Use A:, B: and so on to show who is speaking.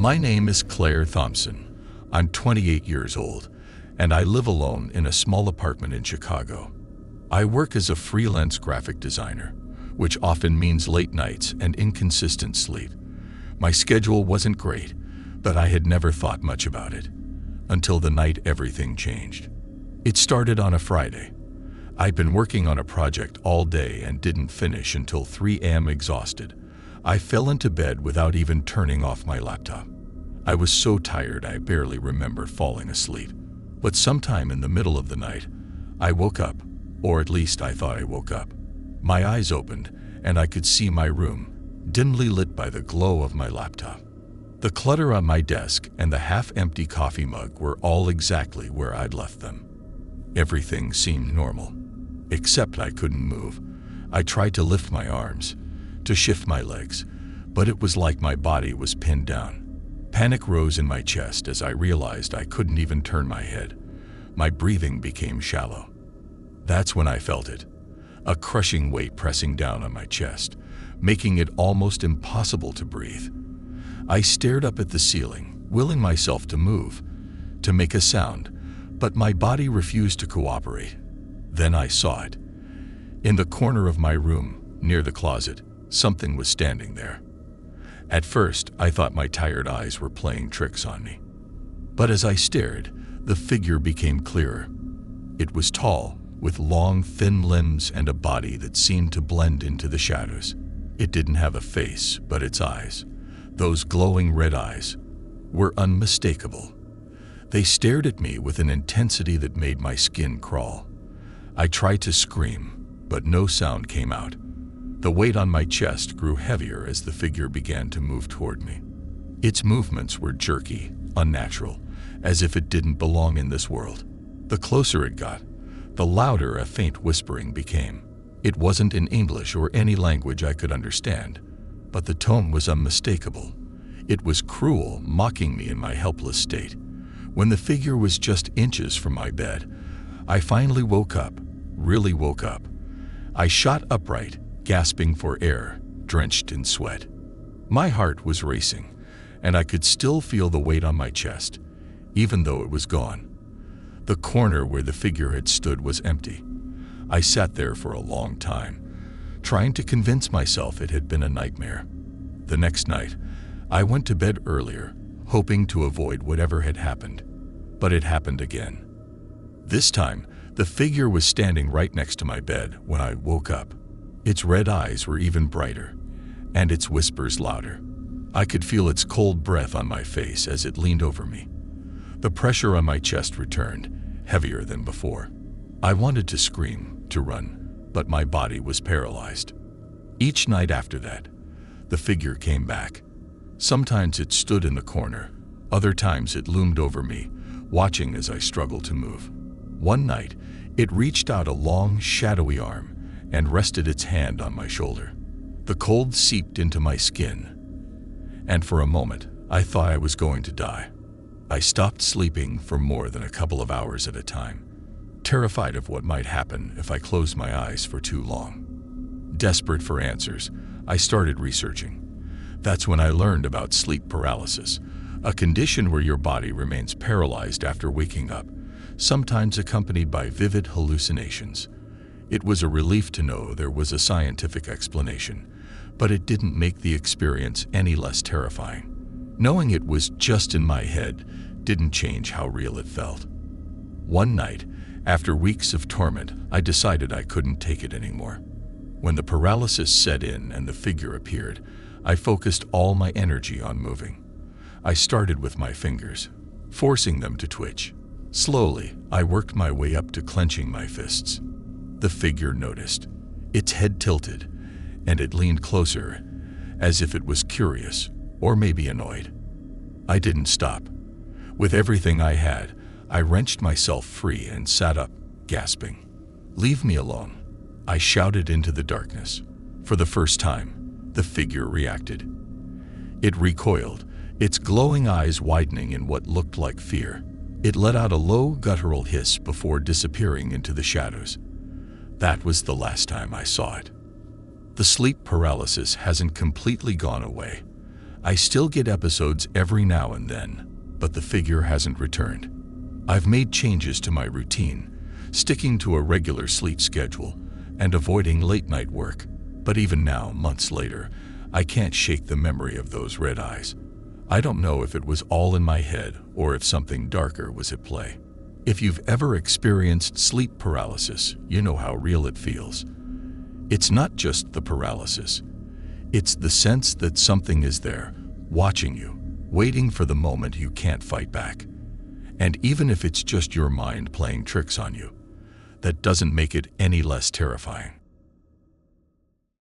A: My name is Claire Thompson. I'm 28 years old, and I live alone in a small apartment in Chicago. I work as a freelance graphic designer, which often means late nights and inconsistent sleep. My schedule wasn't great, but I had never thought much about it, until the night everything changed. It started on a Friday. I'd been working on a project all day and didn't finish until 3 a.m. exhausted. I fell into bed without even turning off my laptop. I was so tired I barely remember falling asleep. But sometime in the middle of the night, I woke up, or at least I thought I woke up. My eyes opened, and I could see my room, dimly lit by the glow of my laptop. The clutter on my desk and the half-empty coffee mug were all exactly where I'd left them. Everything seemed normal, except I couldn't move. I tried to lift my arms, to shift my legs, but it was like my body was pinned down. Panic rose in my chest as I realized I couldn't even turn my head. My breathing became shallow. That's when I felt it, a crushing weight pressing down on my chest, making it almost impossible to breathe. I stared up at the ceiling, willing myself to move, to make a sound, but my body refused to cooperate. Then I saw it. In the corner of my room, near the closet, something was standing there. At first, I thought my tired eyes were playing tricks on me. But as I stared, the figure became clearer. It was tall, with long, thin limbs and a body that seemed to blend into the shadows. It didn't have a face, but its eyes, those glowing red eyes, were unmistakable. They stared at me with an intensity that made my skin crawl. I tried to scream, but no sound came out. The weight on my chest grew heavier as the figure began to move toward me. Its movements were jerky, unnatural, as if it didn't belong in this world. The closer it got, the louder a faint whispering became. It wasn't in English or any language I could understand, but the tone was unmistakable. It was cruel, mocking me in my helpless state. When the figure was just inches from my bed, I finally woke up, really woke up. I shot upright, gasping for air, drenched in sweat. My heart was racing, and I could still feel the weight on my chest, even though it was gone. The corner where the figure had stood was empty. I sat there for a long time, trying to convince myself it had been a nightmare. The next night, I went to bed earlier, hoping to avoid whatever had happened. But it happened again. This time, the figure was standing right next to my bed when I woke up. Its red eyes were even brighter, and its whispers louder. I could feel its cold breath on my face as it leaned over me. The pressure on my chest returned, heavier than before. I wanted to scream, to run, but my body was paralyzed. Each night after that, the figure came back. Sometimes it stood in the corner, other times it loomed over me, watching as I struggled to move. One night, it reached out a long, shadowy arm and rested its hand on my shoulder. The cold seeped into my skin, and for a moment, I thought I was going to die. I stopped sleeping for more than a couple of hours at a time, terrified of what might happen if I closed my eyes for too long. Desperate for answers, I started researching. That's when I learned about sleep paralysis, a condition where your body remains paralyzed after waking up, sometimes accompanied by vivid hallucinations. It was a relief to know there was a scientific explanation, but it didn't make the experience any less terrifying. Knowing it was just in my head didn't change how real it felt. One night, after weeks of torment, I decided I couldn't take it anymore. When the paralysis set in and the figure appeared, I focused all my energy on moving. I started with my fingers, forcing them to twitch. Slowly, I worked my way up to clenching my fists. The figure noticed. Its head tilted, and it leaned closer, as if it was curious, or maybe annoyed. I didn't stop. With everything I had, I wrenched myself free and sat up, gasping. "Leave me alone," I shouted into the darkness. For the first time, the figure reacted. It recoiled, its glowing eyes widening in what looked like fear. It let out a low, guttural hiss before disappearing into the shadows. That was the last time I saw it. The sleep paralysis hasn't completely gone away. I still get episodes every now and then, but the figure hasn't returned. I've made changes to my routine, sticking to a regular sleep schedule and avoiding late-night work. But even now, months later, I can't shake the memory of those red eyes. I don't know if it was all in my head or if something darker was at play. If you've ever experienced sleep paralysis, you know how real it feels. It's not just the paralysis. It's the sense that something is there, watching you, waiting for the moment you can't fight back. And even if it's just your mind playing tricks on you, that doesn't make it any less terrifying.